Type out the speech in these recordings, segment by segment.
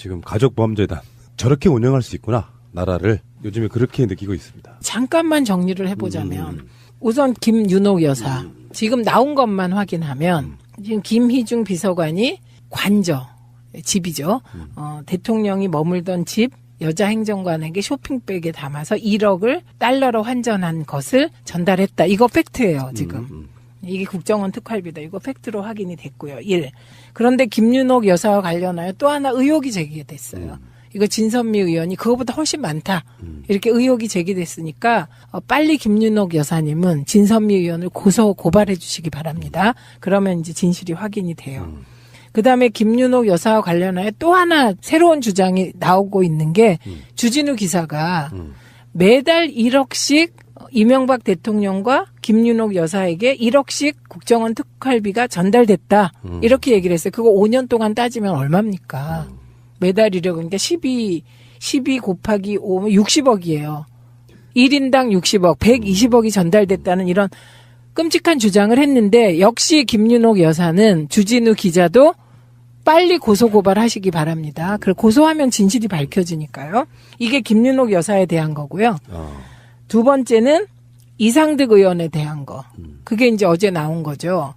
지금 가족보험재단 저렇게 운영할 수 있구나. 나라를 요즘에 그렇게 느끼고 있습니다. 잠깐만 정리를 해보자면 우선 김윤옥 여사 지금 나온 것만 확인하면 지금 김희중 비서관이 관저 집이죠. 대통령이 머물던 집 여자 행정관에게 쇼핑백에 담아서 1억을 달러로 환전한 것을 전달했다. 이거 팩트예요, 지금. 이게 국정원 특활비다. 이거 팩트로 확인이 됐고요. 1. 그런데 김윤옥 여사와 관련하여 또 하나 의혹이 제기됐어요. 이거 진선미 의원이 그거보다 훨씬 많다. 이렇게 의혹이 제기됐으니까 빨리 김윤옥 여사님은 진선미 의원을 고발해 주시기 바랍니다. 그러면 이제 진실이 확인이 돼요. 그다음에 김윤옥 여사와 관련하여 또 하나 새로운 주장이 나오고 있는 게 주진우 기사가 매달 1억씩 이명박 대통령과 김윤옥 여사에게 1억씩 국정원 특활비가 전달됐다. 이렇게 얘기를 했어요. 그거 5년 동안 따지면 얼마입니까? 매달 1억, 그러니까 12 곱하기 5면 60억이에요. 1인당 60억, 120억이 전달됐다는 이런 끔찍한 주장을 했는데 역시 김윤옥 여사는 주진우 기자도 빨리 고소고발하시기 바랍니다. 그걸 고소하면 진실이 밝혀지니까요. 이게 김윤옥 여사에 대한 거고요. 두 번째는 이상득 의원에 대한 거. 그게 이제 어제 나온 거죠.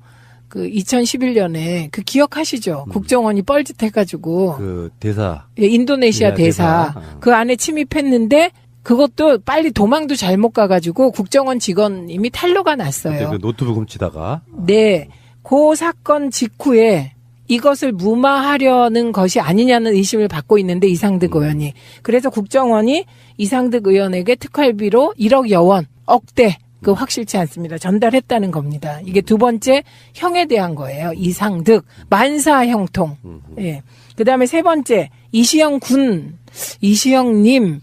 그 2011년에 그 기억하시죠? 국정원이 뻘짓해가지고 그 대사, 예, 인도네시아 대사 그 안에 침입했는데 그것도 빨리 도망도 잘못 가가지고 국정원 직원 이미 탄로가 났어요. 그 노트북 훔치다가. 네, 그 사건 직후에 이것을 무마하려는 것이 아니냐는 의심을 받고 있는데 이상득 의원이. 그래서 국정원이 이상득 의원에게 특활비로 1억여 원, 억대, 그 확실치 않습니다. 전달했다는 겁니다. 이게 두 번째 형에 대한 거예요. 이상득, 만사 형통. 예. 그 다음에 세 번째, 이시영 군, 이시영님,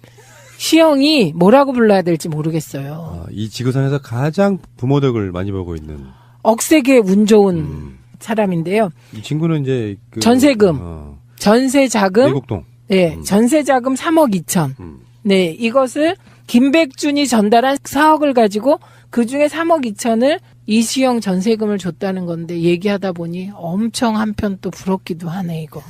시영이 뭐라고 불러야 될지 모르겠어요. 이 지구상에서 가장 부모 덕을 많이 보고 있는. 억세게 운 좋은 사람인데요. 이 친구는 이제 그 전세금, 전세자금, 내곡동. 네, 전세자금 3억 2천. 네, 이것을 김백준이 전달한 4억을 가지고 그 중에 3억 2천을 이시영 전세금을 줬다는 건데 얘기하다 보니 엄청 한편 또 부럽기도 하네, 이거.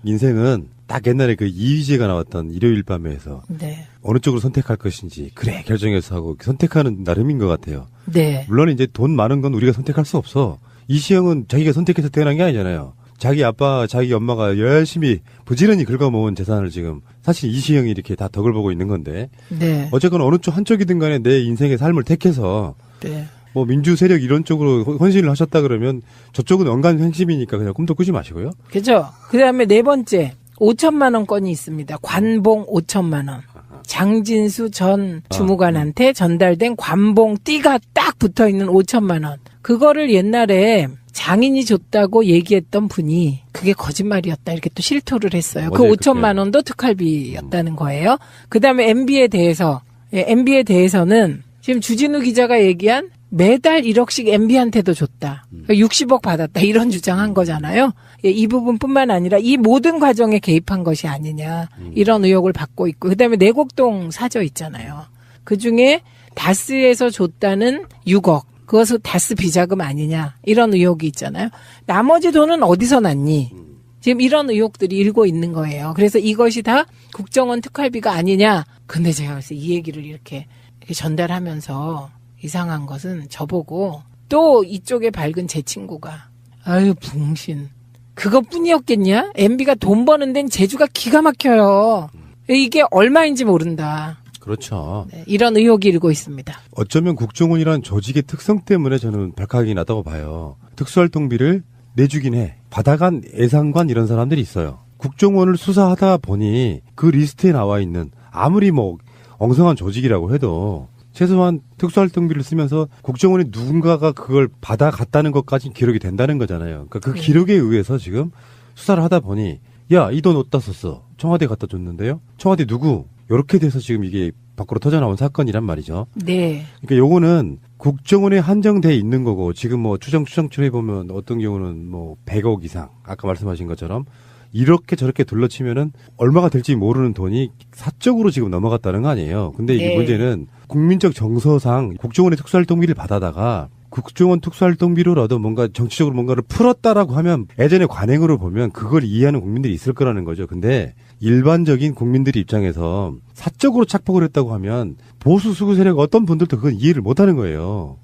인생은 딱 옛날에 그 이휘재가 나왔던 일요일 밤에서 네. 어느 쪽으로 선택할 것인지 그래 결정해서 하고 선택하는 나름인 것 같아요. 네. 물론 이제 돈 많은 건 우리가 선택할 수 없어. 이시영은 자기가 선택해서 태어난 게 아니잖아요. 자기 아빠, 자기 엄마가 열심히 부지런히 긁어모은 재산을 지금 사실 이시영이 이렇게 다 덕을 보고 있는 건데. 네. 어쨌거나 어느 쪽 한쪽이든 간에 내 인생의 삶을 택해서 네. 뭐 민주 세력 이런 쪽으로 헌신을 하셨다 그러면 저쪽은 언간 횡심이니까 그냥 꿈도 꾸지 마시고요. 그죠. 그 다음에 네 번째, 5천만 원 건이 있습니다. 관봉 5천만 원. 장진수 전 주무관한테 전달된 관봉 띠가 딱 붙어 있는 5천만 원. 그거를 옛날에 장인이 줬다고 얘기했던 분이 그게 거짓말이었다 이렇게 또 실토를 했어요. 그 5천만 원도 특활비였다는 거예요. 그다음에 MB에 대해서 MB에 대해서는 지금 주진우 기자가 얘기한 매달 1억씩 MB한테도 줬다. 60억 받았다. 이런 주장한 거잖아요. 이 부분뿐만 아니라 이 모든 과정에 개입한 것이 아니냐. 이런 의혹을 받고 있고. 그다음에 내곡동 사저 있잖아요. 그중에 다스에서 줬다는 6억. 그것은 다스 비자금 아니냐. 이런 의혹이 있잖아요. 나머지 돈은 어디서 났니? 지금 이런 의혹들이 일고 있는 거예요. 그래서 이것이 다 국정원 특활비가 아니냐. 근데 제가 그래서 이 얘기를 이렇게 전달하면서 이상한 것은 저보고 또 이쪽에 밝은 제 친구가 아유 붕신 그것뿐이었겠냐? MB가 돈 버는 데는 재주가 기가 막혀요. 이게 얼마인지 모른다. 그렇죠. 네, 이런 의혹이 일고 있습니다. 어쩌면 국정원이라는 조직의 특성 때문에 저는 발칵이 나다고 봐요. 특수활동비를 내주긴 해. 받아간 예상관 이런 사람들이 있어요. 국정원을 수사하다 보니 그 리스트에 나와 있는 아무리 뭐 엉성한 조직이라고 해도 최소한 특수활동비를 쓰면서 국정원이 누군가가 그걸 받아갔다는 것까지 기록이 된다는 거잖아요. 그러니까 그 기록에 의해서 지금 수사를 하다 보니 야, 이 돈 어디다 썼어? 청와대 갖다 줬는데요? 청와대 누구? 이렇게 돼서 지금 이게 밖으로 터져나온 사건이란 말이죠. 네. 그러니까 요거는 국정원에 한정돼 있는 거고 지금 뭐 추정해 보면 어떤 경우는 뭐 100억 이상 아까 말씀하신 것처럼 이렇게 저렇게 둘러치면은 얼마가 될지 모르는 돈이 사적으로 지금 넘어갔다는 거 아니에요. 근데 이게 네. 문제는 국민적 정서상 국정원의 특수활동비를 받아다가 국정원 특수활동비로라도 뭔가 정치적으로 뭔가를 풀었다라고 하면 예전의 관행으로 보면 그걸 이해하는 국민들이 있을 거라는 거죠. 근데 일반적인 국민들 입장에서 사적으로 착복을 했다고 하면 보수 수구 세력 어떤 분들도 그건 이해를 못 하는 거예요.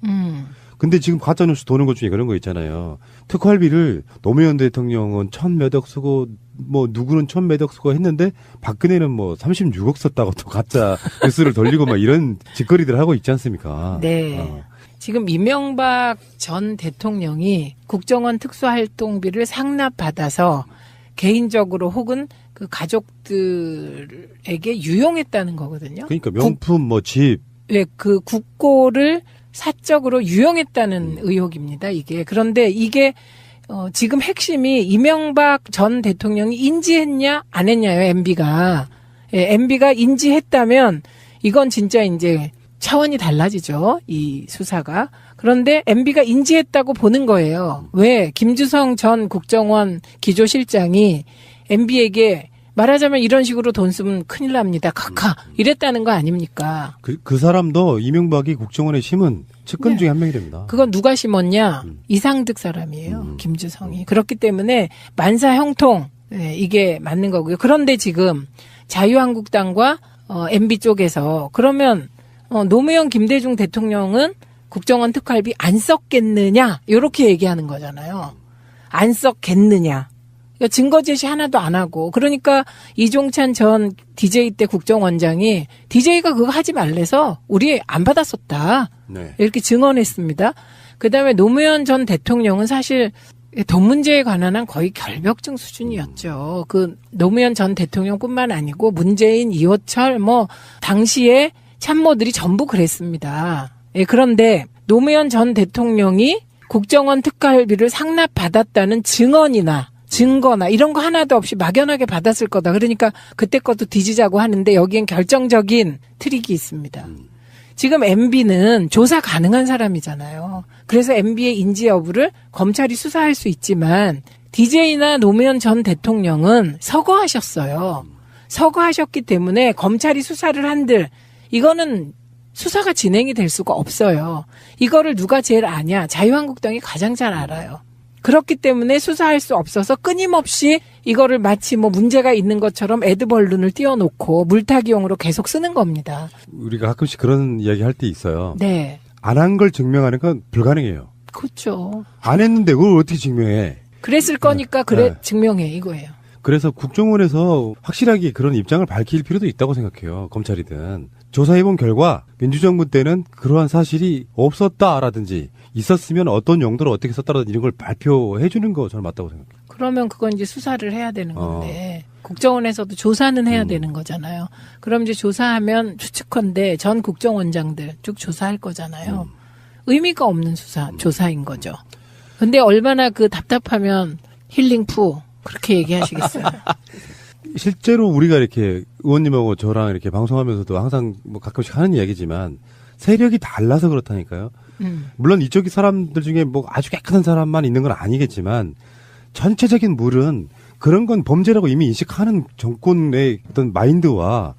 근데 지금 가짜뉴스 도는 것 중에 그런 거 있잖아요. 특활비를 노무현 대통령은 1,000몇억 쓰고 뭐 누구는 1,000몇억 쓰고 했는데 박근혜는 뭐 36억 썼다고 또 가짜 뉴스를 돌리고 막 이런 짓거리들 하고 있지 않습니까? 네. 지금 이명박 전 대통령이 국정원 특수활동비를 상납받아서 개인적으로 혹은 그 가족들에게 유용했다는 거거든요. 그러니까 명품 뭐 집. 네, 그 국고를 사적으로 유용했다는 의혹입니다, 이게. 그런데 이게, 지금 핵심이 이명박 전 대통령이 인지했냐, 안 했냐요, MB가. 예, MB가 인지했다면, 이건 진짜 이제 차원이 달라지죠, 이 수사가. 그런데 MB가 인지했다고 보는 거예요. 왜? 김주성 전 국정원 기조실장이 MB에게 말하자면 이런 식으로 돈 쓰면 큰일 납니다. 카카. 이랬다는 거 아닙니까? 그 사람도 이명박이 국정원에 심은 측근 네. 중에 한 명이 됩니다. 그건 누가 심었냐? 이상득 사람이에요. 김주성이. 그렇기 때문에 만사 형통. 네, 이게 맞는 거고요. 그런데 지금 자유한국당과 MB 쪽에서 그러면 노무현 김대중 대통령은 국정원 특활비 안 썼겠느냐? 이렇게 얘기하는 거잖아요. 안 썼겠느냐? 그러니까 증거 제시 하나도 안 하고 그러니까 이종찬 전 DJ 때 국정원장이 DJ가 그거 하지 말래서 우리 안 받았었다. 네. 이렇게 증언했습니다. 그다음에 노무현 전 대통령은 사실 돈 문제에 관한 한 거의 결벽증 수준이었죠. 그 노무현 전 대통령뿐만 아니고 문재인, 이호철 뭐 당시에 참모들이 전부 그랬습니다. 예, 그런데 노무현 전 대통령이 국정원 특활비를 상납받았다는 증거나 이런 거 하나도 없이 막연하게 받았을 거다. 그러니까 그때 것도 뒤지자고 하는데 여기엔 결정적인 트릭이 있습니다. 지금 MB는 조사 가능한 사람이잖아요. 그래서 MB의 인지 여부를 검찰이 수사할 수 있지만 DJ나 노무현 전 대통령은 서거하셨어요. 서거하셨기 때문에 검찰이 수사를 한들 이거는 수사가 진행이 될 수가 없어요. 이거를 누가 제일 아냐? 자유한국당이 가장 잘 알아요. 그렇기 때문에 수사할 수 없어서 끊임없이 이거를 마치 뭐 문제가 있는 것처럼 애드벌룬을 띄워놓고 물타기용으로 계속 쓰는 겁니다. 우리가 가끔씩 그런 이야기 할 때 있어요. 네. 안 한 걸 증명하는 건 불가능해요. 그렇죠. 안 했는데 그걸 어떻게 증명해? 그랬을 거니까 네. 증명해 이거예요. 그래서 국정원에서 확실하게 그런 입장을 밝힐 필요도 있다고 생각해요. 검찰이든. 조사해본 결과 민주정부 때는 그러한 사실이 없었다라든지 있었으면 어떤 용도로 어떻게 썼다라든지 이런 걸 발표해 주는 거 저는 맞다고 생각해요. 그러면 그건 이제 수사를 해야 되는 건데 국정원에서도 조사는 해야 되는 거잖아요. 그럼 이제 조사하면 추측컨대 전 국정원장들 쭉 조사할 거잖아요. 의미가 없는 조사인 거죠. 근데 얼마나 그 답답하면 힐링푸 그렇게 얘기하시겠어요. 실제로 우리가 이렇게 의원님하고 저랑 이렇게 방송하면서도 항상 뭐 가끔씩 하는 이야기지만 세력이 달라서 그렇다니까요. 물론 이쪽 사람들 중에 뭐 아주 깨끗한 사람만 있는 건 아니겠지만 전체적인 물은 그런 건 범죄라고 이미 인식하는 정권의 어떤 마인드와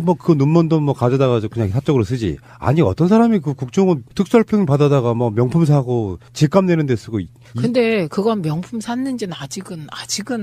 뭐 그 눈먼 돈 뭐 가져다가 그냥 사적으로 쓰지. 아니 어떤 사람이 그 국정원 특수활동 받아다가 뭐 명품 사고 집값 내는 데 쓰고 근데 그건 명품 샀는지는 아직은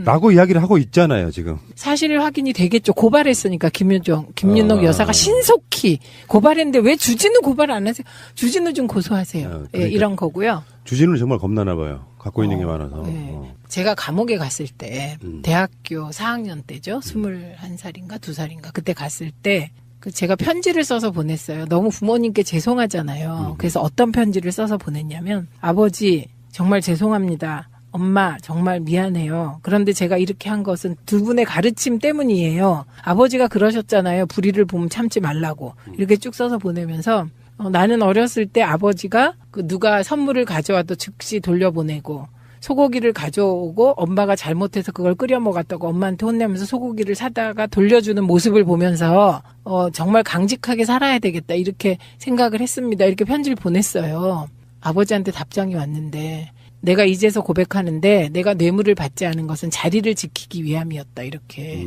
라고 이야기를 하고 있잖아요 지금. 사실 확인이 되겠죠. 고발했으니까 김윤옥 여사가 신속히 고발했는데 왜 주진우 고발 안 하세요? 주진우 좀 고소하세요. 그러니까. 예, 이런 거고요. 주진우는 정말 겁나나 봐요. 갖고 있는 게 많아서. 네. 제가 감옥에 갔을 때 대학교 4학년 때죠. 21살인가 2살인가 그때 갔을 때 제가 편지를 써서 보냈어요. 너무 부모님께 죄송하잖아요. 그래서 어떤 편지를 써서 보냈냐면 아버지 정말 죄송합니다. 엄마 정말 미안해요. 그런데 제가 이렇게 한 것은 두 분의 가르침 때문이에요. 아버지가 그러셨잖아요. 불의를 보면 참지 말라고. 이렇게 쭉 써서 보내면서 나는 어렸을 때 아버지가 누가 선물을 가져와도 즉시 돌려보내고 소고기를 가져오고 엄마가 잘못해서 그걸 끓여 먹었다고 엄마한테 혼내면서 소고기를 사다가 돌려주는 모습을 보면서 정말 강직하게 살아야 되겠다 이렇게 생각을 했습니다. 이렇게 편지를 보냈어요. 아버지한테 답장이 왔는데 내가 이제서 고백하는데 내가 뇌물을 받지 않은 것은 자리를 지키기 위함이었다 이렇게.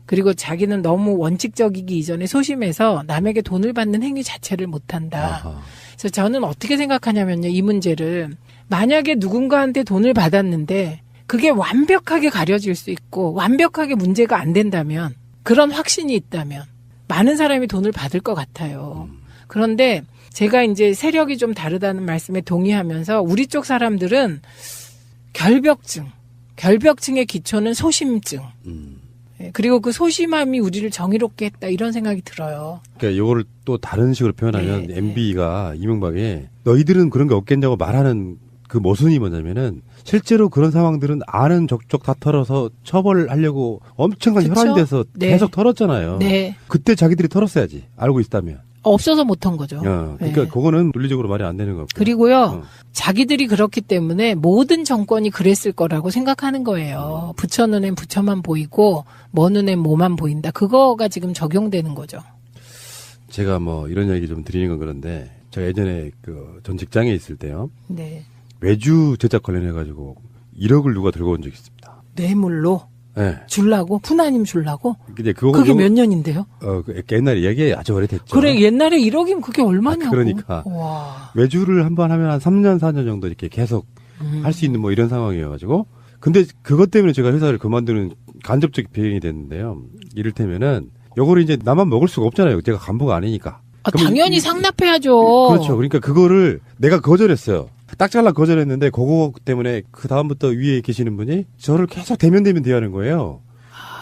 그리고 자기는 너무 원칙적이기 이전에 소심해서 남에게 돈을 받는 행위 자체를 못한다. 아하. 그래서 저는 어떻게 생각하냐면요. 이 문제를 만약에 누군가한테 돈을 받았는데 그게 완벽하게 가려질 수 있고 완벽하게 문제가 안 된다면 그런 확신이 있다면 많은 사람이 돈을 받을 것 같아요. 그런데 제가 이제 세력이 좀 다르다는 말씀에 동의하면서 우리 쪽 사람들은 결벽증의 기초는 소심증. 그리고 그 소심함이 우리를 정의롭게 했다 이런 생각이 들어요. 그러니까 이거를 또 다른 식으로 표현하면 네, MB가 이명박에 너희들은 그런 게 없겠냐고 말하는 그 모순이 뭐냐면은 실제로 그런 상황들은 아는 족족 다 털어서 처벌하려고 엄청난 그쵸? 혈안이 돼서 네. 계속 털었잖아요. 네. 그때 자기들이 털었어야지. 알고 있다면. 없어서 못한 거죠. 그러니까 네. 그거는 논리적으로 말이 안 되는 거고. 그리고요, 자기들이 그렇기 때문에 모든 정권이 그랬을 거라고 생각하는 거예요. 부처 눈엔 부처만 보이고, 뭐 눈엔 뭐만 보인다. 그거가 지금 적용되는 거죠. 제가 뭐 이런 얘기 좀 드리는 건 그런데 제가 예전에 그 전 직장에 있을 때요. 네. 외주 제작 관련해가지고 1억을 누가 들고 온 적이 있습니다. 뇌물로 네. 줄라고? 푸나님 줄라고? 근데 그거 그게 몇 년인데요? 그 옛날에 얘기 아주 오래됐죠. 그래, 옛날에 1억이면 그게 얼마냐고. 그러니까. 와. 외주를 한 번 하면 한 3년, 4년 정도 이렇게 계속 할 수 있는 뭐 이런 상황이어가지고. 근데 그것 때문에 제가 회사를 그만두는 간접적 배경이 됐는데요. 이를테면은 요거를 이제 나만 먹을 수가 없잖아요. 제가 간부가 아니니까. 그러면 당연히 상납해야죠. 그렇죠. 그러니까 그거를 내가 거절했어요. 딱 잘라 거절했는데 그거 때문에 그 다음부터 위에 계시는 분이 저를 계속 대면대면 대하는 거예요.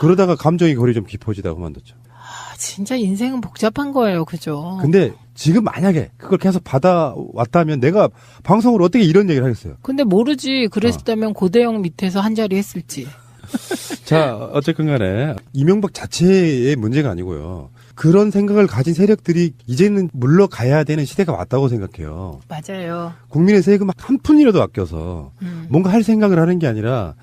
그러다가 감정의 골이 좀 깊어지다가 그만뒀죠. 진짜 인생은 복잡한 거예요. 그죠? 근데 지금 만약에 그걸 계속 받아왔다면 내가 방송으로 어떻게 이런 얘기를 하겠어요. 근데 모르지. 그랬다면 고대영 밑에서 한 자리 했을지. 자, 어쨌건 간에 이명박 자체의 문제가 아니고요. 그런 생각을 가진 세력들이 이제는 물러가야 되는 시대가 왔다고 생각해요. 맞아요. 국민의 세금 한 푼이라도 아껴서 뭔가 할 생각을 하는 게 아니라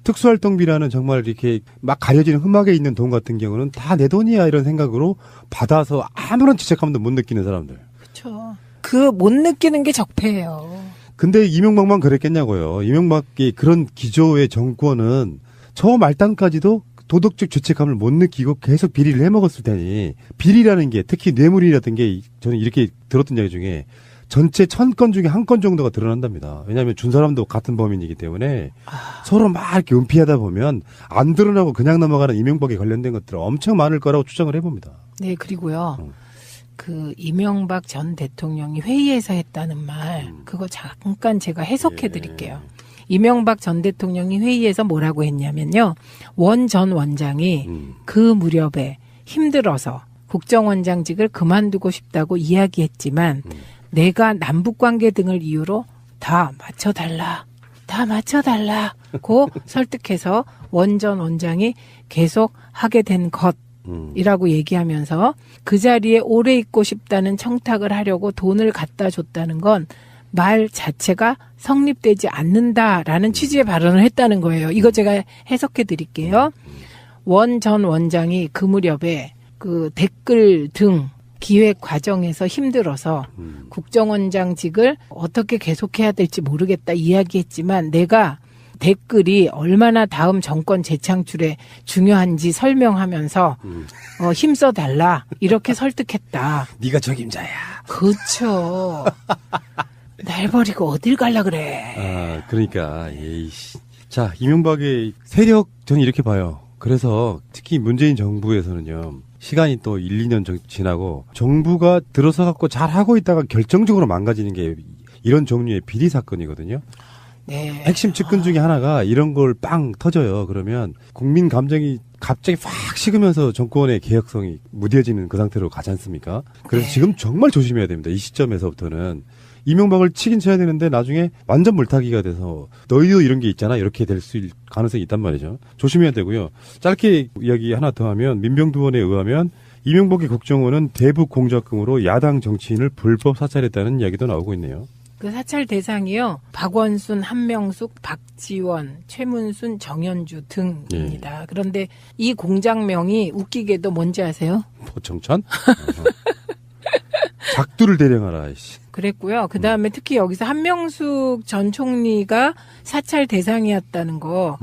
특수활동비라는 정말 이렇게 막 가려지는 흠막에 있는 돈 같은 경우는 다 내 돈이야 이런 생각으로 받아서 아무런 죄책감도 못 느끼는 사람들. 그렇죠. 그 못 느끼는 게 적폐예요. 근데 이명박만 그랬겠냐고요. 이명박의 그런 기조의 정권은 저 말단까지도 도덕적 죄책감을 못 느끼고 계속 비리를 해먹었을 테니 비리라는 게 특히 뇌물이라든 게 저는 이렇게 들었던 이야기 중에 전체 1000건 중에 한 건 정도가 드러난답니다. 왜냐하면 준 사람도 같은 범인이기 때문에 서로 막 이렇게 은피하다 보면 안 드러나고 그냥 넘어가는 이명박에 관련된 것들 엄청 많을 거라고 추정을 해봅니다. 네, 그리고요. 그 이명박 전 대통령이 회의에서 했다는 말 그거 잠깐 제가 해석해 드릴게요. 이명박 전 대통령이 회의에서 뭐라고 했냐면요. 원 전 원장이 그 무렵에 힘들어서 국정원장직을 그만두고 싶다고 이야기했지만 내가 남북관계 등을 이유로 다 맞춰달라고 설득해서 원 전 원장이 계속 하게 된 것이라고 얘기하면서 그 자리에 오래 있고 싶다는 청탁을 하려고 돈을 갖다 줬다는 건 말 자체가 성립되지 않는다라는 취지의 발언을 했다는 거예요. 이거 제가 해석해 드릴게요. 원 전 원장이 그 무렵에 그 댓글 등 기획 과정에서 힘들어서 국정원장직을 어떻게 계속해야 될지 모르겠다 이야기했지만 내가 댓글이 얼마나 다음 정권 재창출에 중요한지 설명하면서 힘써달라 이렇게 설득했다. 네가 적임자야. 그렇죠. 날 버리고 어딜 갈라 그래. 아, 그러니까 에이씨. 자, 이명박의 세력 저는 이렇게 봐요. 그래서 특히 문재인 정부에서는요. 시간이 또 1, 2년 지나고 정부가 들어서 갖고 잘 하고 있다가 결정적으로 망가지는 게 이런 종류의 비리 사건이거든요. 네. 핵심 측근 중에 하나가 이런 걸 빵 터져요. 그러면 국민 감정이 갑자기 확 식으면서 정권의 개혁성이 무뎌지는 그 상태로 가지 않습니까? 그래서 네. 지금 정말 조심해야 됩니다. 이 시점에서부터는. 이명박을 치긴 쳐야 되는데 나중에 완전 물타기가 돼서 너희도 이런 게 있잖아 이렇게 될 수 있을 가능성이 있단 말이죠. 조심해야 되고요. 짧게 이야기 하나 더 하면 민병두원에 의하면 이명박의 국정원은 대북 공작금으로 야당 정치인을 불법 사찰했다는 이야기도 나오고 있네요. 그 사찰 대상이요. 박원순, 한명숙, 박지원, 최문순, 정현주 등입니다. 그런데 이 공장명이 웃기게도 뭔지 아세요? 포청천? 작두를 대령하라. 그랬고요. 그다음에 특히 여기서 한명숙 전 총리가 사찰 대상이었다는 거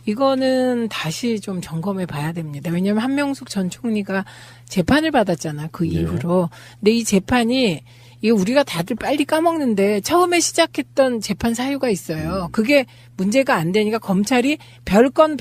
이거는 다시 좀 점검해 봐야 됩니다. 왜냐하면 한명숙 전 총리가 재판을 받았잖아. 그 이후로. 근데 이 재판이 이게 우리가 다들 빨리 까먹는데 처음에 시작했던 재판 사유가 있어요. 그게 문제가 안 되니까 검찰이 별건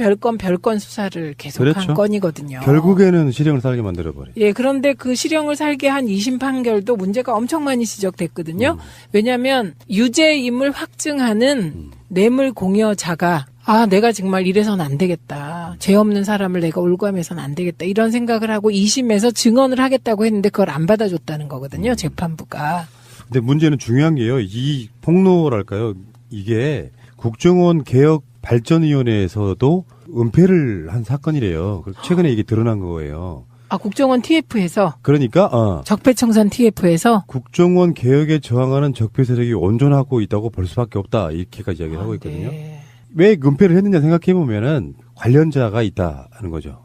수사를 계속한 그렇죠. 건이거든요. 결국에는 실형을 살게 만들어버려. 예, 그런데 그 실형을 살게 한 2심 판결도 문제가 엄청 많이 지적됐거든요. 왜냐하면 유죄임을 확증하는 뇌물 공여자가 내가 정말 이래서는 안 되겠다. 죄 없는 사람을 내가 올감해서는 안 되겠다. 이런 생각을 하고 2심에서 증언을 하겠다고 했는데 그걸 안 받아줬다는 거거든요. 재판부가. 근데 문제는 중요한 게요. 이 폭로랄까요? 이게 국정원 개혁 발전위원회에서도 은폐를 한 사건이래요. 최근에 이게 드러난 거예요. 국정원 TF에서 그러니까 적폐청산 TF에서 국정원 개혁에 저항하는 적폐 세력이 온전하고 있다고 볼 수밖에 없다. 이렇게까지 이야기를 하고 있거든요. 네. 왜 은폐를 했느냐 생각해 보면은 관련자가 있다는 거죠.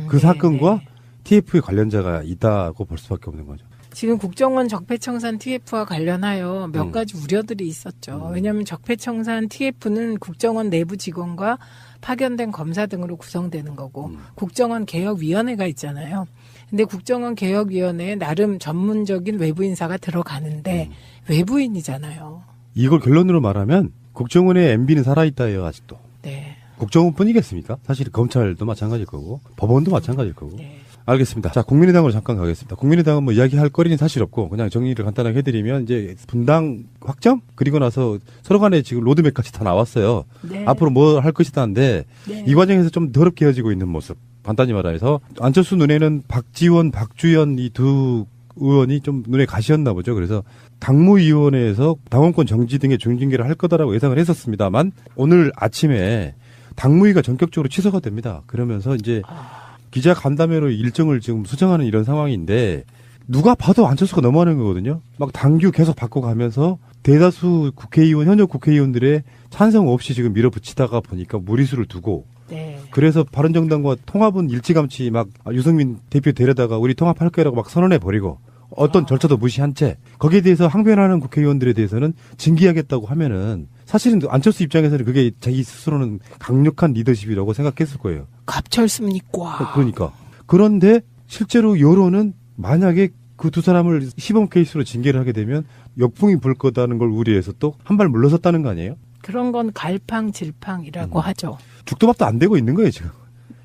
그 사건과 TF의 관련자가 있다고 볼 수밖에 없는 거죠. 지금 국정원 적폐청산 TF와 관련하여 몇 가지 우려들이 있었죠. 왜냐하면 적폐청산 TF는 국정원 내부 직원과 파견된 검사 등으로 구성되는 거고 국정원 개혁위원회가 있잖아요. 근데 국정원 개혁위원회에 나름 전문적인 외부 인사가 들어가는데 외부인이잖아요. 이걸 결론으로 말하면 국정원의 MB는 살아있다예요, 아직도. 네. 국정원뿐이겠습니까? 사실 검찰도 마찬가지일 거고 법원도 마찬가지일 거고. 네. 알겠습니다. 자, 국민의당으로 잠깐 가겠습니다. 국민의당은 뭐 이야기할 거리는 사실 없고 그냥 정리를 간단하게 해드리면 이제 분당 확정? 그리고 나서 서로 간에 지금 로드맵 같이 다 나왔어요. 네. 앞으로 뭐 할 것이다인데 네. 이 과정에서 좀 더럽게 헤어지고 있는 모습. 간단히 말해서 안철수 눈에는 박지원, 박주현 이 두 의원이 좀 눈에 가시였나 보죠. 그래서 당무위원회에서 당원권 정지 등의 중징계를 할 거다라고 예상을 했었습니다만 오늘 아침에 당무위가 전격적으로 취소가 됩니다. 그러면서 이제 기자 간담회로 일정을 지금 수정하는 이런 상황인데 누가 봐도 안철수가 넘어가는 거거든요. 막 당규 계속 바꿔가면서 대다수 국회의원, 현역 국회의원들의 찬성 없이 지금 밀어붙이다가 보니까 무리수를 두고 네. 그래서 바른정당과 통합은 일찌감치 막 유승민 대표 데려다가 우리 통합할 거라고 막 선언해버리고 어떤 절차도 무시한 채 거기에 대해서 항변하는 국회의원들에 대해서는 징계하겠다고 하면은 사실은 안철수 입장에서는 그게 자기 스스로는 강력한 리더십이라고 생각했을 거예요. 갑철습니까? 그러니까. 그런데 실제로 여론은 만약에 그 두 사람을 시범 케이스로 징계를 하게 되면 역풍이 불 거다는 걸 우려해서 또 한 발 물러섰다는 거 아니에요? 그런 건 갈팡질팡이라고 하죠. 죽도밥도 안 되고 있는 거예요, 지금.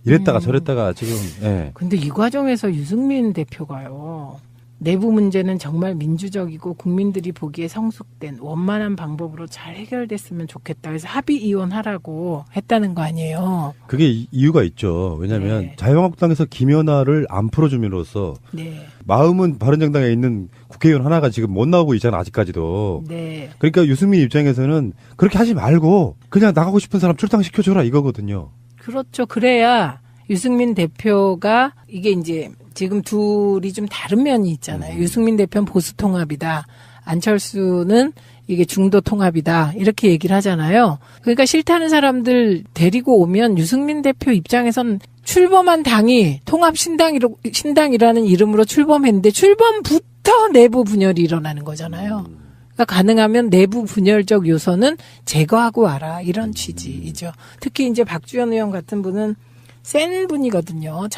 이랬다가 저랬다가 지금, 예. 근데 이 과정에서 유승민 대표가요. 내부 문제는 정말 민주적이고 국민들이 보기에 성숙된 원만한 방법으로 잘 해결됐으면 좋겠다. 그래서 합의 이혼하라고 했다는 거 아니에요. 그게 이유가 있죠. 왜냐하면 네. 자유한국당에서 김연아를 안 풀어줌으로써 네. 마음은 바른정당에 있는 국회의원 하나가 지금 못 나오고 있잖아, 아직까지도. 네. 그러니까 유승민 입장에서는 그렇게 하지 말고 그냥 나가고 싶은 사람 출당시켜줘라 이거거든요. 그렇죠. 그래야 유승민 대표가 이게 이제 지금 둘이 좀 다른 면이 있잖아요. 유승민 대표는 보수 통합이다. 안철수는 이게 중도 통합이다. 이렇게 얘기를 하잖아요. 그러니까 싫다는 사람들 데리고 오면 유승민 대표 입장에선 출범한 당이 통합신당이라는 이름으로 출범했는데 출범부터 내부 분열이 일어나는 거잖아요. 그러니까 가능하면 내부 분열적 요소는 제거하고 와라. 이런 취지이죠. 특히 이제 박주현 의원 같은 분은 센 분이거든요.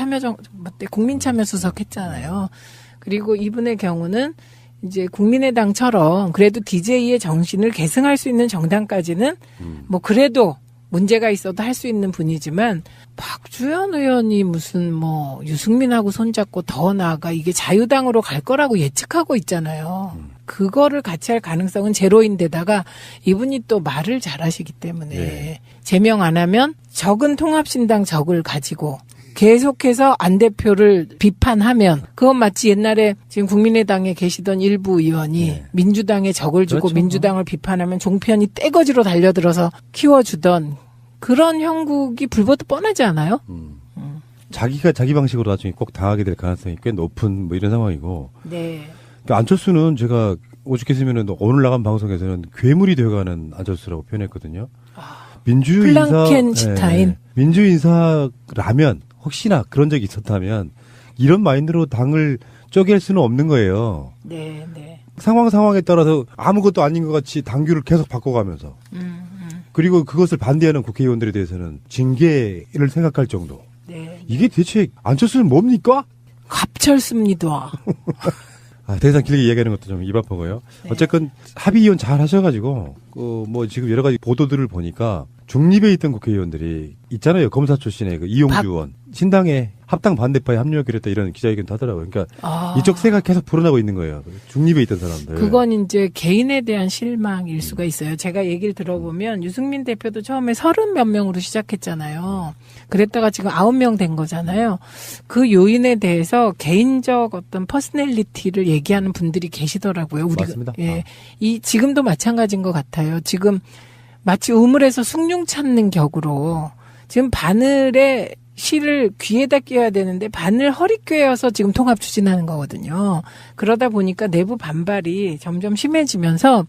국민참여수석 했잖아요. 그리고 이분의 경우는 이제 국민의당처럼 그래도 DJ의 정신을 계승할 수 있는 정당까지는 뭐 그래도 문제가 있어도 할 수 있는 분이지만 박주현 의원이 무슨 뭐 유승민하고 손잡고 더 나아가 이게 자유당으로 갈 거라고 예측하고 있잖아요. 그거를 같이 할 가능성은 제로인데다가 이분이 또 말을 잘하시기 때문에 네. 제명 안 하면 적은 통합신당 적을 가지고 계속해서 안 대표를 비판하면 그건 마치 옛날에 지금 국민의당에 계시던 일부 의원이 네. 민주당에 적을 주고 그렇죠. 민주당을 비판하면 종편이 떼거지로 달려들어서 키워주던 그런 형국이 불보듯 뻔하지 않아요? 자기가 자기 방식으로 나중에 꼭 당하게 될 가능성이 꽤 높은 뭐 이런 상황이고. 네. 그러니까 안철수는 제가 오죽했으면 오늘 나간 방송에서는 괴물이 되어가는 안철수라고 표현했거든요. 민주인사, 플랑켄슈타인. 민주인사라면 혹시나 그런 적이 있었다면 이런 마인드로 당을 쪼갤 수는 없는 거예요. 네, 네. 상황에 따라서 아무것도 아닌 것 같이 당규를 계속 바꿔가면서 그리고 그것을 반대하는 국회의원들에 대해서는 징계를 생각할 정도. 네. 이게 대체 안철수는 뭡니까? 갑철습니다. 더 이상 길게 이야기하는 것도 좀 입 아프고요. 네. 어쨌건 합의위원 잘 하셔가지고 뭐 지금 여러 가지 보도들을 보니까 중립에 있던 국회의원들이 있잖아요. 검사 출신의 그 이용주 의원 신당에 합당 반대파에 합류하기로 했다 이런 기자회견도 하더라고요. 그러니까 이쪽 세가 계속 불어나고 있는 거예요. 중립에 있던 사람들. 그건 이제 개인에 대한 실망일 수가 있어요. 제가 얘기를 들어보면 유승민 대표도 처음에 30몇 명으로 시작했잖아요. 그랬다가 지금 9명 된 거잖아요. 그 요인에 대해서 개인적 어떤 퍼스널리티를 얘기하는 분들이 계시더라고요. 우리가 맞습니다. 예. 지금도 마찬가지인 것 같아요. 지금 마치 우물에서 숭늉 찾는 격으로 지금 바늘에 실을 귀에다 껴야 되는데 바늘 허리 꿰어서 지금 통합 추진하는 거거든요. 그러다 보니까 내부 반발이 점점 심해지면서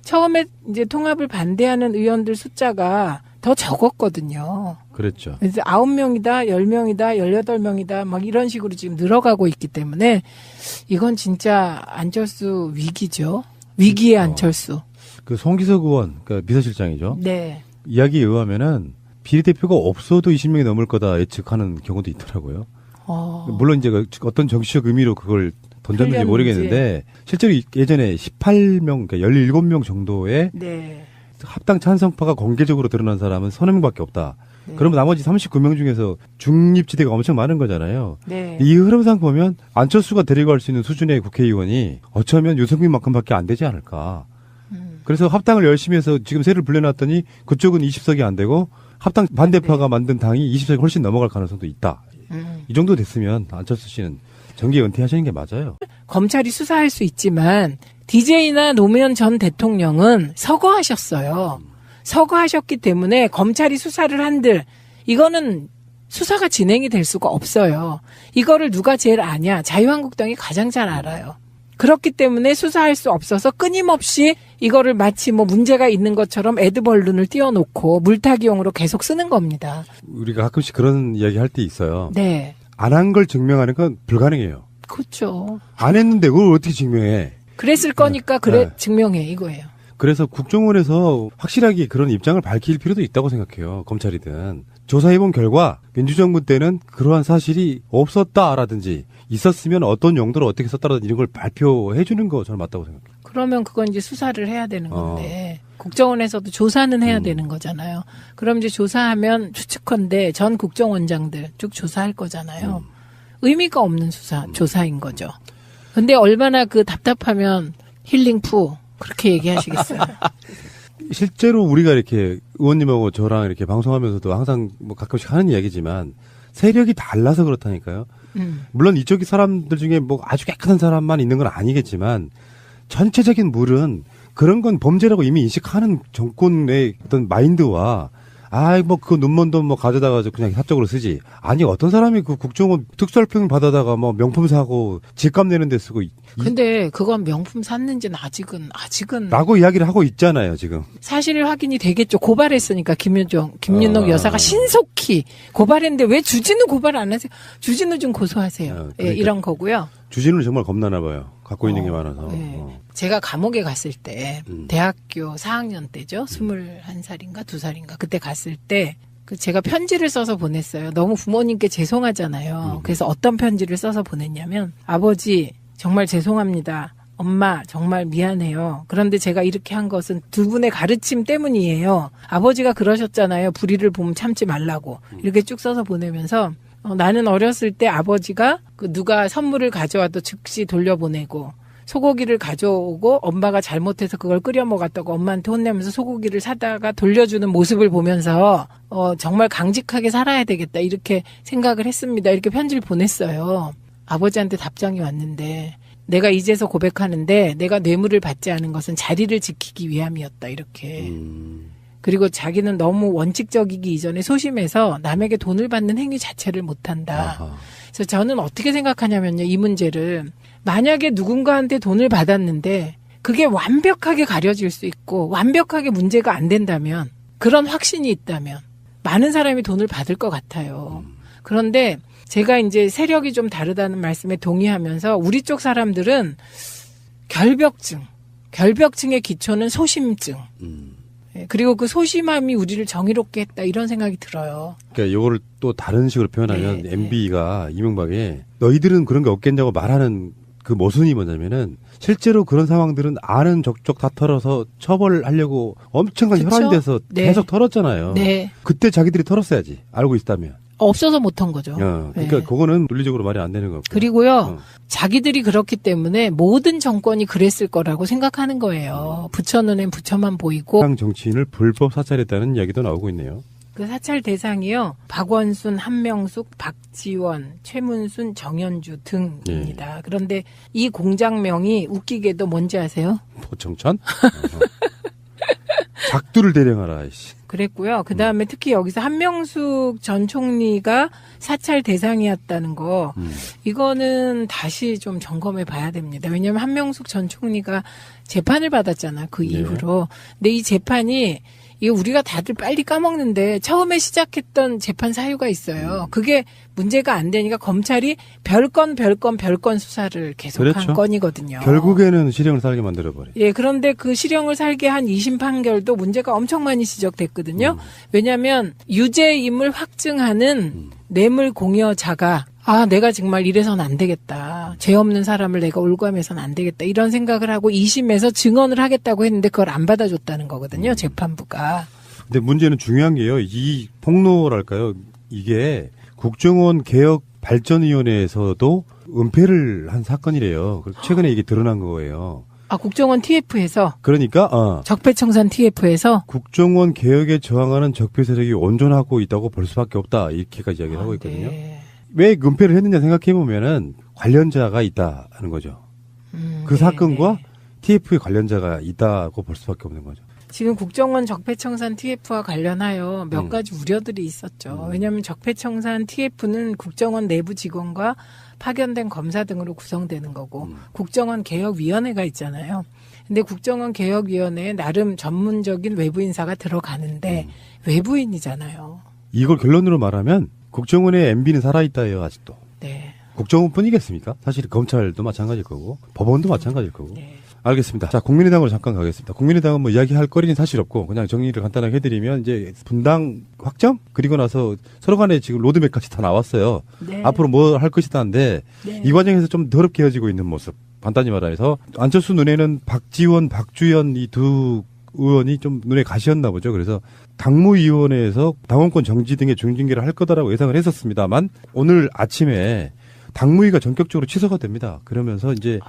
처음에 이제 통합을 반대하는 의원들 숫자가 더 적었거든요. 그랬죠. 그래서 9명이다, 10명이다, 18명이다 막 이런 식으로 지금 늘어가고 있기 때문에 이건 진짜 안철수 위기죠. 위기의 안철수. 그 송기석 의원, 그러니까 비서실장이죠. 네. 이야기에 의하면은 비례대표가 없어도 20명이 넘을 거다 예측하는 경우도 있더라고요. 물론 이제 어떤 정치적 의미로 그걸 던졌는지 흘렸는지. 모르겠는데 실제로 예전에 18명, 그러니까 17명 정도의 네. 합당 찬성파가 공개적으로 드러난 사람은 서너 명밖에 없다. 네. 그러면 나머지 39명 중에서 중립지대가 엄청 많은 거잖아요. 네. 이 흐름상 보면 안철수가 데리고 갈 수 있는 수준의 국회의원이 어쩌면 유승민만큼밖에 안 되지 않을까. 그래서 합당을 열심히 해서 지금 세를 불려놨더니 그쪽은 20석이 안 되고 합당 반대파가 만든 당이 20석이 훨씬 넘어갈 가능성도 있다. 이 정도 됐으면 안철수 씨는 정계 은퇴하시는 게 맞아요. 검찰이 수사할 수 있지만 DJ나 노무현 전 대통령은 서거하셨어요. 서거하셨기 때문에 검찰이 수사를 한들 이거는 수사가 진행이 될 수가 없어요. 이거를 누가 제일 아냐? 자유한국당이 가장 잘 알아요. 그렇기 때문에 수사할 수 없어서 끊임없이 이거를 마치 뭐 문제가 있는 것처럼 애드벌룬을 띄워놓고 물타기용으로 계속 쓰는 겁니다. 우리가 가끔씩 그런 이야기 할 때 있어요. 네. 안 한 걸 증명하는 건 불가능해요. 그렇죠. 안 했는데 그걸 어떻게 증명해? 그랬을 거니까 그래 네. 증명해 이거예요. 그래서 국정원에서 확실하게 그런 입장을 밝힐 필요도 있다고 생각해요. 검찰이든. 조사해본 결과 민주정부 때는 그러한 사실이 없었다라든지 있었으면 어떤 용도로 어떻게 썼다라든지 이런 걸 발표해 주는 거 저는 맞다고 생각해요. 그러면 그건 이제 수사를 해야 되는 건데 국정원에서도 조사는 해야 되는 거잖아요. 그럼 이제 조사하면 추측컨대 전 국정원장들 쭉 조사할 거잖아요. 의미가 없는 조사인 거죠. 근데 얼마나 그 답답하면 힐링푸 그렇게 얘기하시겠어요. 실제로 우리가 이렇게 의원님하고 저랑 이렇게 방송하면서도 항상 뭐 가끔씩 하는 이야기지만 세력이 달라서 그렇다니까요. 물론 이쪽이 사람들 중에 뭐 아주 깨끗한 사람만 있는 건 아니겠지만 전체적인 물은 그런 건 범죄라고 이미 인식하는 정권의 어떤 마인드와 뭐 그 눈먼 돈 뭐 가져다가 그냥 사적으로 쓰지. 아니 어떤 사람이 그 국정원 특수활평 받아다가 뭐 명품 사고 집값 내는 데 쓰고 근데 그건 명품 샀는지는 아직은 라고 이야기를 하고 있잖아요 지금. 사실 확인이 되겠죠. 고발했으니까 김윤옥 여사가 신속히 고발했는데 왜 주진우 고발 안 하세요? 주진우 좀 고소하세요. 그러니까. 예, 이런 거고요. 주진우는 정말 겁나나 봐요. 갖고 있는 게 많아서. 네. 제가 감옥에 갔을 때 대학교 4학년 때죠. 21살인가 2살인가 그때 갔을 때 그 제가 편지를 써서 보냈어요. 너무 부모님께 죄송하잖아요. 그래서 어떤 편지를 써서 보냈냐면 아버지 정말 죄송합니다. 엄마 정말 미안해요. 그런데 제가 이렇게 한 것은 두 분의 가르침 때문이에요. 아버지가 그러셨잖아요. 불의를 보면 참지 말라고. 이렇게 쭉 써서 보내면서 나는 어렸을 때 아버지가 그 누가 선물을 가져와도 즉시 돌려보내고 소고기를 가져오고 엄마가 잘못해서 그걸 끓여 먹었다고 엄마한테 혼내면서 소고기를 사다가 돌려주는 모습을 보면서 정말 강직하게 살아야 되겠다 이렇게 생각을 했습니다. 이렇게 편지를 보냈어요. 아버지한테 답장이 왔는데 내가 이제서 고백하는데 내가 뇌물을 받지 않은 것은 자리를 지키기 위함이었다 이렇게. 그리고 자기는 너무 원칙적이기 이전에 소심해서 남에게 돈을 받는 행위 자체를 못한다. 아하. 그래서 저는 어떻게 생각하냐면요. 이 문제를 만약에 누군가한테 돈을 받았는데 그게 완벽하게 가려질 수 있고 완벽하게 문제가 안 된다면 그런 확신이 있다면 많은 사람이 돈을 받을 것 같아요. 그런데 제가 이제 세력이 좀 다르다는 말씀에 동의하면서 우리 쪽 사람들은 결벽증의 기초는 소심증. 그리고 그 소심함이 우리를 정의롭게 했다 이런 생각이 들어요. 그러니까 이거를 또 다른 식으로 표현하면 네, MB가 이명박에 너희들은 그런 게 없겠냐고 말하는 그 모순이 뭐냐면은 실제로 그런 상황들은 아는 족족 다 털어서 처벌하려고 엄청난 그쵸? 혈안이 돼서 네. 계속 털었잖아요. 네. 그때 자기들이 털었어야지. 알고 있다면. 없어서 못한 거죠. 그러니까 네. 그거는 논리적으로 말이 안 되는 거고. 그리고요, 자기들이 그렇기 때문에 모든 정권이 그랬을 거라고 생각하는 거예요. 부처 눈엔 부처만 보이고, 당 정치인을 불법 사찰했다는 이야기도 나오고 있네요. 그 사찰 대상이요, 박원순, 한명숙, 박지원, 최문순, 정현주 등입니다. 그런데 이 공장명이 웃기게도 뭔지 아세요? 포청천? 작두를 대령하라. 씨. 그랬고요. 그 다음에 특히 여기서 한명숙 전 총리가 사찰 대상이었다는 거, 이거는 다시 좀 점검해 봐야 됩니다. 왜냐하면 한명숙 전 총리가 재판을 받았잖아, 그 이후로. 근데 이 재판이, 이게 우리가 다들 빨리 까먹는데 처음에 시작했던 재판 사유가 있어요. 그게 문제가 안 되니까 검찰이 별건 수사를 계속한 그렇죠. 건이거든요. 결국에는 실형을 살게 만들어버려. 예, 그런데 그 실형을 살게 한 2심 판결도 문제가 엄청 많이 지적됐거든요. 왜냐하면 유죄임을 확증하는 뇌물 공여자가 내가 정말 이래서는 안 되겠다. 죄 없는 사람을 내가 올감해서는 안 되겠다. 이런 생각을 하고 2심에서 증언을 하겠다고 했는데 그걸 안 받아줬다는 거거든요. 재판부가. 근데 문제는 중요한 게요. 이 폭로랄까요? 이게 국정원 개혁 발전위원회에서도 은폐를 한 사건이래요. 최근에 이게 드러난 거예요. 국정원 TF에서 그러니까 적폐청산 TF에서 국정원 개혁에 저항하는 적폐 세력이 온전하고 있다고 볼 수밖에 없다. 이렇게까지 이야기를 하고 있거든요. 네. 왜 은폐를 했느냐 생각해 보면은 관련자가 있다는 거죠. 그 네, 사건과 네. TF의 관련자가 있다고 볼 수밖에 없는 거죠. 지금 국정원 적폐청산 TF와 관련하여 몇 가지 우려들이 있었죠. 왜냐하면 적폐청산 TF는 국정원 내부 직원과 파견된 검사 등으로 구성되는 거고 국정원 개혁위원회가 있잖아요. 근데 국정원 개혁위원회에 나름 전문적인 외부 인사가 들어가는데 외부인이잖아요. 이걸 결론으로 말하면 국정원의 MB는 살아있다예요, 아직도. 네. 국정원뿐이겠습니까? 사실 검찰도 마찬가지일 거고 법원도 마찬가지일 거고. 네. 알겠습니다. 자, 국민의당으로 잠깐 가겠습니다. 국민의당은 뭐 이야기할 거리는 사실 없고 그냥 정리를 간단하게 해드리면 이제 분당 확정? 그리고 나서 서로 간에 지금 로드맵까지 다 나왔어요. 네. 앞으로 뭐 할 것이다인데 네. 이 과정에서 좀 더럽게 헤어지고 있는 모습. 간단히 말해서 안철수 눈에는 박지원, 박주현 이 두 의원이 좀 눈에 가시였나 보죠. 그래서 당무위원회에서 당원권 정지 등의 중징계를 할 거다라고 예상을 했었습니다만 오늘 아침에 당무위가 전격적으로 취소가 됩니다. 그러면서 이제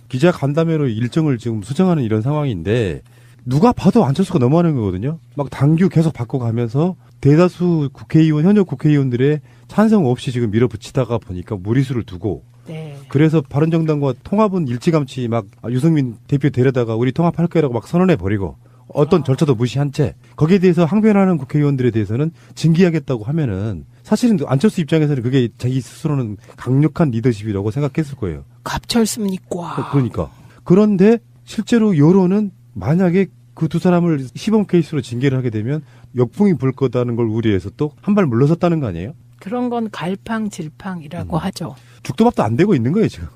기자 간담회로 일정을 지금 수정하는 이런 상황인데 누가 봐도 안철수가 너무하는 거거든요. 막 당규 계속 바꿔가면서 대다수 국회의원, 현역 국회의원들의 찬성 없이 지금 밀어붙이다가 보니까 무리수를 두고 네. 그래서 바른정당과 통합은 일찌감치 막 유승민 대표 데려다가 우리 통합할 거라고 막 선언해 버리고 어떤 절차도 무시한 채 거기에 대해서 항변하는 국회의원들에 대해서는 징계하겠다고 하면은 사실은 안철수 입장에서는 그게 자기 스스로는 강력한 리더십이라고 생각했을 거예요. 갑철습니까? 그러니까. 그런데 실제로 여론은 만약에 그 두 사람을 시범 케이스로 징계를 하게 되면 역풍이 불 거다는 걸 우려해서 또 한 발 물러섰다는 거 아니에요? 그런 건 갈팡질팡이라고 하죠. 죽도 밥도 안 되고 있는 거예요, 지금.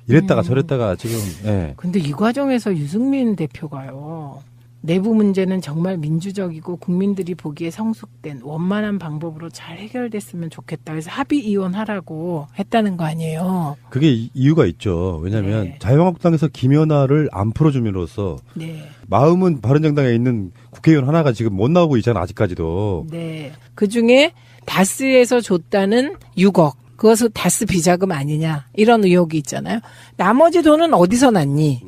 이랬다가 저랬다가 지금, 예. 근데 이 과정에서 유승민 대표가요. 내부 문제는 정말 민주적이고 국민들이 보기에 성숙된 원만한 방법으로 잘 해결됐으면 좋겠다. 그래서 합의 이혼하라고 했다는 거 아니에요. 그게 이유가 있죠. 왜냐하면 네. 자유한국당에서 김연아를 안 풀어줌으로써 네. 마음은 바른정당에 있는 국회의원 하나가 지금 못 나오고 있잖아, 아직까지도. 네. 그 중에 다스에서 줬다는 6억. 그것은 다스 비자금 아니냐. 이런 의혹이 있잖아요. 나머지 돈은 어디서 났니?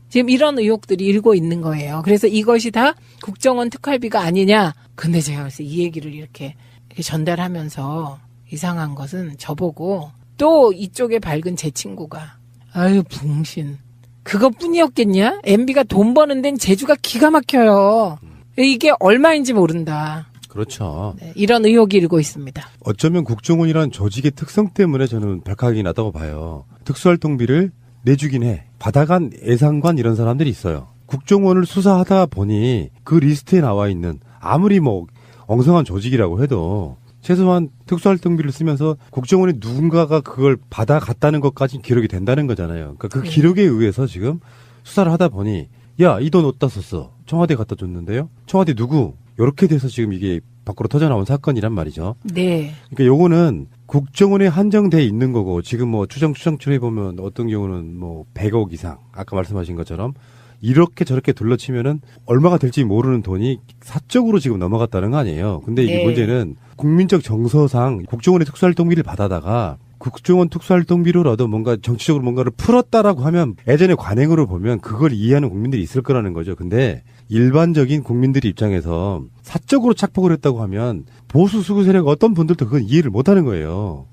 지금 이런 의혹들이 일고 있는 거예요. 그래서 이것이 다 국정원 특활비가 아니냐. 근데 제가 그래서 이 얘기를 이렇게 전달하면서 이상한 것은 저보고 또 이쪽에 밝은 제 친구가 아유 붕신. 그것뿐이었겠냐? MB가 돈 버는 데는 재주가 기가 막혀요. 이게 얼마인지 모른다. 그렇죠. 네, 이런 의혹이 일고 있습니다. 어쩌면 국정원이라는 조직의 특성 때문에 저는 발칵이 나다고 봐요. 특수활동비를 내주긴 해. 받아간 예산관 이런 사람들이 있어요. 국정원을 수사하다 보니 그 리스트에 나와 있는 아무리 뭐 엉성한 조직이라고 해도 최소한 특수활동비를 쓰면서 국정원의 누군가가 그걸 받아갔다는 것까지 기록이 된다는 거잖아요. 그러니까 그 기록에 의해서 지금 수사를 하다 보니 야, 이 돈 어디다 썼어? 청와대 갖다 줬는데요? 청와대 누구? 이렇게 돼서 지금 이게 밖으로 터져나온 사건이란 말이죠. 네. 그러니까 요거는 국정원에 한정돼 있는 거고 지금 뭐 추정치해 보면 어떤 경우는 뭐 100억 이상 아까 말씀하신 것처럼 이렇게 저렇게 둘러치면은 얼마가 될지 모르는 돈이 사적으로 지금 넘어갔다는 거 아니에요. 근데 이게 네. 문제는 국민적 정서상 국정원의 특수활동비를 받아다가 국정원 특수활동비로라도 뭔가 정치적으로 뭔가를 풀었다라고 하면 예전에 관행으로 보면 그걸 이해하는 국민들이 있을 거라는 거죠. 근데 일반적인 국민들 입장에서 사적으로 착복을 했다고 하면 보수 수구 세력 어떤 분들도 그건 이해를 못 하는 거예요.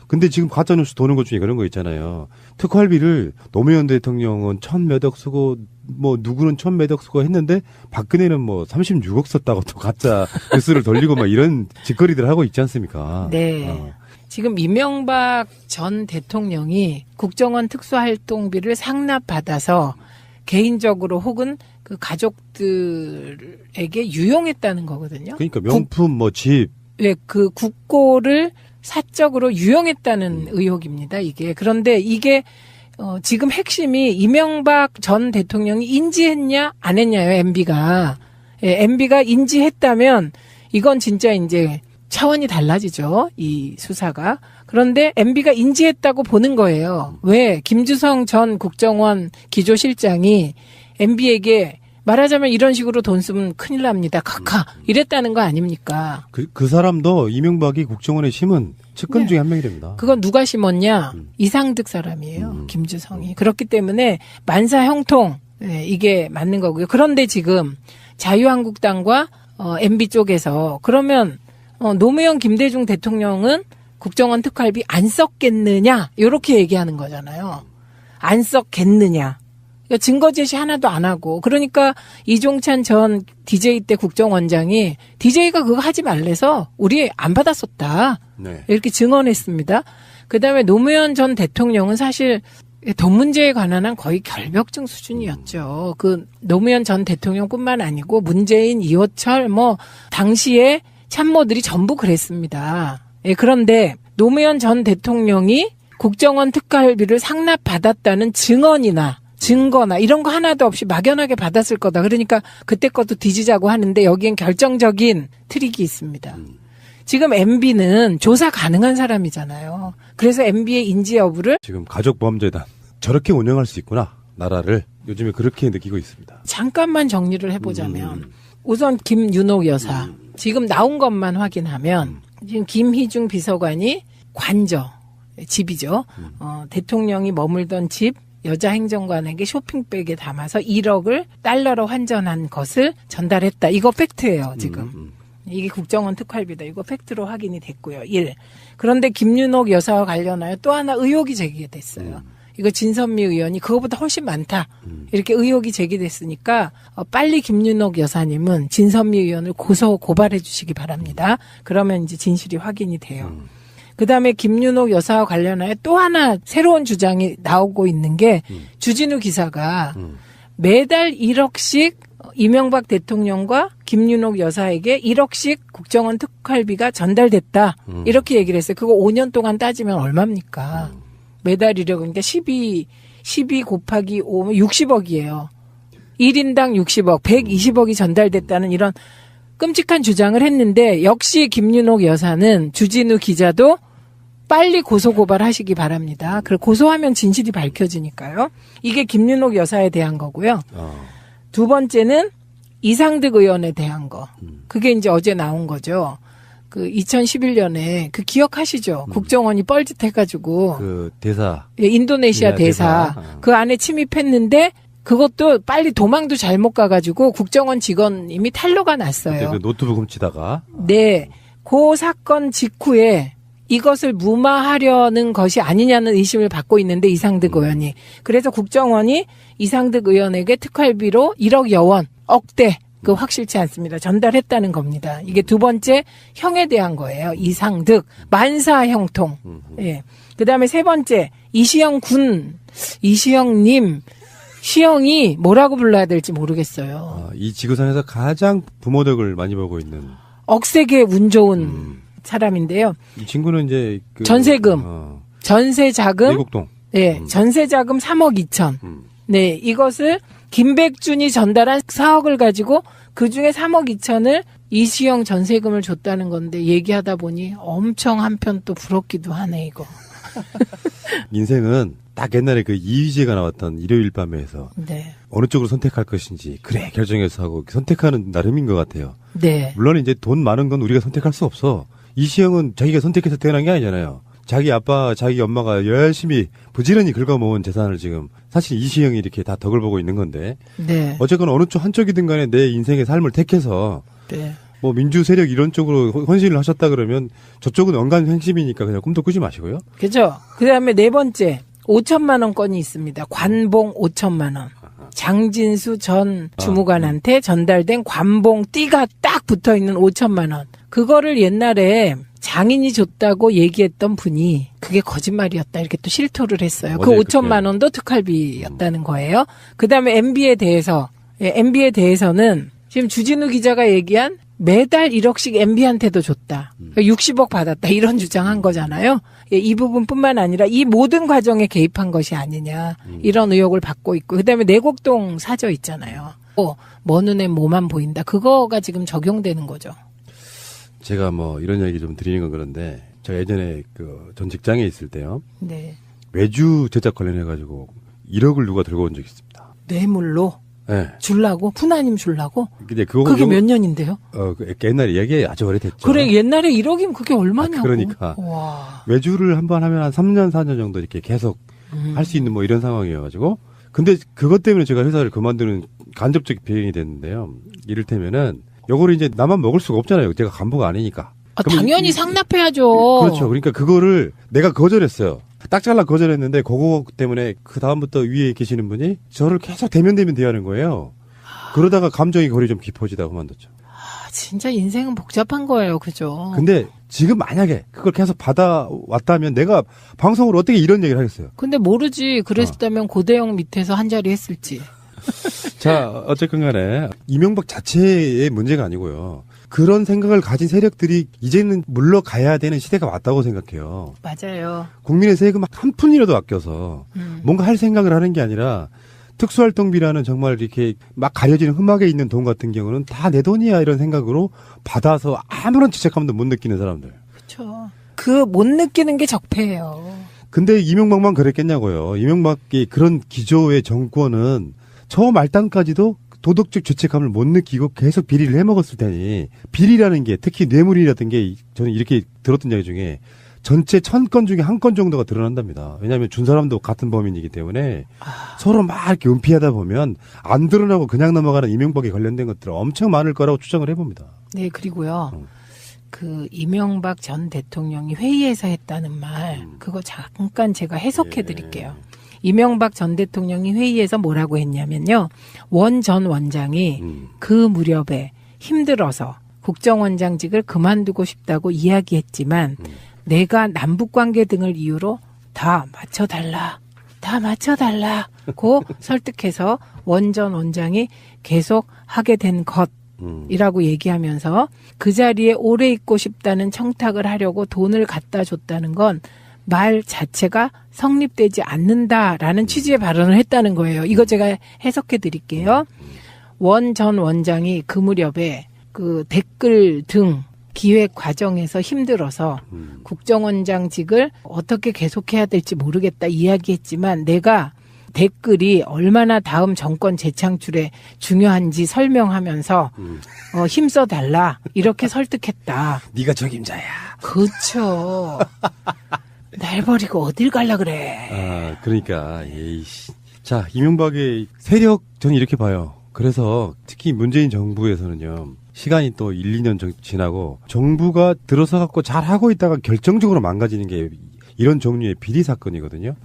근데 지금 가짜뉴스 도는 것 중에 그런 거 있잖아요. 특활비를 노무현 대통령은 1000몇억 쓰고 뭐 누구는 1000몇억 쓰고 했는데 박근혜는 뭐 36억 썼다고 또 가짜 뉴스를 돌리고 막 이런 짓거리들 하고 있지 않습니까? 네. 지금 이명박 전 대통령이 국정원 특수활동비를 상납받아서 개인적으로 혹은 그 가족들에게 유용했다는 거거든요. 그러니까 명품 뭐 집. 네, 그 국고를 사적으로 유용했다는 의혹입니다, 이게. 그런데 이게, 지금 핵심이 이명박 전 대통령이 인지했냐, 안 했냐요, MB가. 예, MB가 인지했다면, 이건 진짜 이제 차원이 달라지죠, 이 수사가. 그런데 MB가 인지했다고 보는 거예요. 왜? 김주성 전 국정원 기조실장이 MB에게 말하자면 이런 식으로 돈 쓰면 큰일 납니다. 카카. 이랬다는 거 아닙니까? 그 사람도 이명박이 국정원에 심은 측근 네. 중에 한 명이 됩니다. 그건 누가 심었냐? 이상득 사람이에요. 김주성이. 그렇기 때문에 만사 형통. 네, 이게 맞는 거고요. 그런데 지금 자유한국당과 MB 쪽에서 그러면 노무현 김대중 대통령은 국정원 특활비 안 썼겠느냐? 이렇게 얘기하는 거잖아요. 안 썼겠느냐? 그러니까 증거 제시 하나도 안 하고 그러니까 이종찬 전 DJ 때 국정원장이 DJ가 그거 하지 말래서 우리 안 받았었다. 네. 이렇게 증언했습니다. 그다음에 노무현 전 대통령은 사실 돈 문제에 관한 한 거의 결벽증 수준이었죠. 그 노무현 전 대통령뿐만 아니고 문재인, 이호철 뭐 당시에 참모들이 전부 그랬습니다. 예, 그런데 노무현 전 대통령이 국정원 특활비를 상납받았다는 증거나 이런 거 하나도 없이 막연하게 받았을 거다. 그러니까 그때 것도 뒤지자고 하는데 여기엔 결정적인 트릭이 있습니다. 지금 MB는 조사 가능한 사람이잖아요. 그래서 MB의 인지 여부를 지금 가족보험재단 저렇게 운영할 수 있구나. 나라를 요즘에 그렇게 느끼고 있습니다. 잠깐만 정리를 해보자면 우선 김윤옥 여사 지금 나온 것만 확인하면 지금 김희중 비서관이 관저 집이죠. 대통령이 머물던 집 여자 행정관에게 쇼핑백에 담아서 1억을 달러로 환전한 것을 전달했다. 이거 팩트예요, 지금. 이게 국정원 특활비다. 이거 팩트로 확인이 됐고요. 1. 그런데 김윤옥 여사와 관련하여 또 하나 의혹이 제기됐어요. 이거 진선미 의원이 그거보다 훨씬 많다. 이렇게 의혹이 제기됐으니까 빨리 김윤옥 여사님은 진선미 의원을 고발해 주시기 바랍니다. 그러면 이제 진실이 확인이 돼요. 그다음에 김윤옥 여사와 관련하여 또 하나 새로운 주장이 나오고 있는 게 주진우 기사가 매달 1억씩 이명박 대통령과 김윤옥 여사에게 1억씩 국정원 특활비가 전달됐다. 이렇게 얘기를 했어요. 그거 5년 동안 따지면 얼마입니까? 매달 1억 그러니까 12 곱하기 5면 60억이에요. 1인당 60억, 120억이 전달됐다는 이런 끔찍한 주장을 했는데 역시 김윤옥 여사는 주진우 기자도 빨리 고소고발하시기 바랍니다. 그리고 고소하면 진실이 밝혀지니까요. 이게 김윤옥 여사에 대한 거고요. 두 번째는 이상득 의원에 대한 거. 그게 이제 어제 나온 거죠. 그 2011년에 그 기억하시죠? 국정원이 뻘짓해가지고 그 대사. 예, 인도네시아 대사. 그 안에 침입했는데 그것도 빨리 도망도 잘못 가가지고 국정원 직원 이미 탄로가 났어요. 그 노트북 훔치다가. 네. 그 사건 직후에 이것을 무마하려는 것이 아니냐는 의심을 받고 있는데 이상득 의원이. 그래서 국정원이 이상득 의원에게 특활비로 1억여 원, 억대, 그 확실치 않습니다. 전달했다는 겁니다. 이게 두 번째 형에 대한 거예요. 이상득, 만사 형통. 예. 그 다음에 세 번째, 이시영님, 시영이 뭐라고 불러야 될지 모르겠어요. 이 지구상에서 가장 부모 덕을 많이 보고 있는. 억세게 운 좋은 사람인데요. 이 친구는 이제 그 전세금, 전세자금, 미국동. 네, 전세자금 3억 2천. 네, 이것을 김백준이 전달한 4억을 가지고 그 중에 3억 2천을 이시영 전세금을 줬다는 건데 얘기하다 보니 엄청 한편 또 부럽기도 하네 이거. 인생은 딱 옛날에 그 이휘재가 나왔던 일요일 밤에서 네. 어느 쪽으로 선택할 것인지 그래 결정해서 하고 선택하는 나름인 것 같아요. 네. 물론 이제 돈 많은 건 우리가 선택할 수 없어. 이시영은 자기가 선택해서 태어난 게 아니잖아요. 자기 아빠, 자기 엄마가 열심히 부지런히 긁어모은 재산을 지금 사실 이시영이 이렇게 다 덕을 보고 있는 건데 네. 어쨌거나 어느 쪽 한쪽이든 간에 내 인생의 삶을 택해서 네. 뭐 민주 세력 이런 쪽으로 헌신을 하셨다 그러면 저쪽은 언간 횡심이니까 그냥 꿈도 꾸지 마시고요. 그죠? 그 다음에 네 번째, 5천만 원 건이 있습니다. 관봉 5천만 원. 장진수 전 주무관한테 전달된 관봉 띠가 딱 붙어 있는 5천만 원. 그거를 옛날에 장인이 줬다고 얘기했던 분이 그게 거짓말이었다 이렇게 또 실토를 했어요. 그 5천만 원도 특활비였다는 거예요. 그 다음에 MB에 대해서, MB에 대해서는 지금 주진우 기자가 얘기한 매달 1억씩 MB한테도 줬다. 60억 받았다. 이런 주장한 거잖아요. 이 부분뿐만 아니라 이 모든 과정에 개입한 것이 아니냐. 이런 의혹을 받고 있고. 그다음에 내곡동 사저 있잖아요. 뭐 눈에 뭐만 보인다. 그거가 지금 적용되는 거죠. 제가 뭐 이런 얘기 좀 드리는 건 그런데 제가 예전에 그 전 직장에 있을 때요. 네. 외주 제작 관련해가지고 1억을 누가 들고 온 적이 있습니다. 뇌물로 네. 줄라고? 푸나님 줄라고? 근데 그게 몇 년인데요? 그 옛날에 얘기 아주 오래됐죠. 그래 옛날에 1억이면 그게 얼마냐고. 그러니까. 와. 외주를 한번 하면 한 3년, 4년 정도 이렇게 계속 할 수 있는 뭐 이런 상황이어가지고. 근데 그것 때문에 제가 회사를 그만두는 간접적 배경이 됐는데요. 이를테면은 요거를 이제 나만 먹을 수가 없잖아요. 제가 간부가 아니니까. 당연히 상납해야죠. 그렇죠. 그러니까 그거를 내가 거절했어요. 딱 잘라 거절했는데 그거 때문에 그 다음부터 위에 계시는 분이 저를 계속 대면대면 대하는 거예요. 그러다가 감정이 거리 좀 깊어지다가 그만뒀죠. 진짜 인생은 복잡한 거예요. 그죠? 근데 지금 만약에 그걸 계속 받아왔다면 내가 방송으로 어떻게 이런 얘기를 하겠어요? 근데 모르지. 그랬다면 고대영 밑에서 한 자리 했을지. 자, 어쨌건 간에 이명박 자체의 문제가 아니고요. 그런 생각을 가진 세력들이 이제는 물러가야 되는 시대가 왔다고 생각해요. 맞아요. 국민의 세금 한 푼이라도 아껴서 뭔가 할 생각을 하는 게 아니라 특수활동비라는 정말 이렇게 막 가려지는 흠막에 있는 돈 같은 경우는 다 내 돈이야 이런 생각으로 받아서 아무런 죄책감도 못 느끼는 사람들. 그렇죠. 그 못 느끼는 게 적폐예요. 근데 이명박만 그랬겠냐고요. 이명박이 그런 기조의 정권은 처음 말단까지도 도덕적 죄책감을 못 느끼고 계속 비리를 해먹었을 테니 비리라는 게 특히 뇌물이라든 게 저는 이렇게 들었던 이야기 중에 전체 1000건 중에 한 건 정도가 드러난답니다. 왜냐하면 준 사람도 같은 범인이기 때문에 서로 막 이렇게 은폐하다 보면 안 드러나고 그냥 넘어가는 이명박에 관련된 것들은 엄청 많을 거라고 추정을 해봅니다. 네, 그리고요. 그 이명박 전 대통령이 회의에서 했다는 말 그거 잠깐 제가 해석해 드릴게요. 이명박 전 대통령이 회의에서 뭐라고 했냐면요. 원 전 원장이 그 무렵에 힘들어서 국정원장직을 그만두고 싶다고 이야기했지만 내가 남북관계 등을 이유로 다 맞춰달라고 설득해서 원 전 원장이 계속 하게 된 것이라고 얘기하면서 그 자리에 오래 있고 싶다는 청탁을 하려고 돈을 갖다 줬다는 건 말 자체가 성립되지 않는다라는 취지의 발언을 했다는 거예요. 이거 제가 해석해 드릴게요. 원 전 원장이 그 무렵에 그 댓글 등 기획 과정에서 힘들어서 국정원장직을 어떻게 계속해야 될지 모르겠다 이야기했지만 내가 댓글이 얼마나 다음 정권 재창출에 중요한지 설명하면서 힘써달라 이렇게 설득했다. 네가 적임자야. 그렇죠. 날 버리고 어딜 갈라 그래. 아, 그러니까 에이씨. 자, 이명박의 세력 저는 이렇게 봐요. 그래서 특히 문재인 정부에서는요. 시간이 또 1, 2년 지나고 정부가 들어서 갖고 잘 하고 있다가 결정적으로 망가지는 게 이런 종류의 비리 사건이거든요.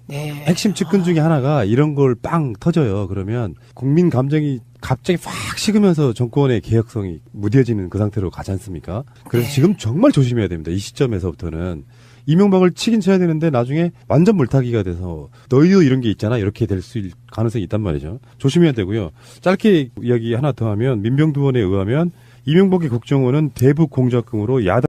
네. 핵심 측근 중에 하나가 이런 걸 빵 터져요. 그러면 국민 감정이 갑자기 확 식으면서 정권의 개혁성이 무뎌지는 그 상태로 가지 않습니까? 그래서 네. 지금 정말 조심해야 됩니다. 이 시점에서부터는. 이명박을 치긴 쳐야 되는데 나중에 완전 물타기가 돼서 너희도 이런 게 있잖아. 이렇게 될 수 가능성이 있단 말이죠. 조심해야 되고요. 짧게 이야기 하나 더 하면 민병두원에 의하면 이명박의 국정원은 대북 공작금으로 야당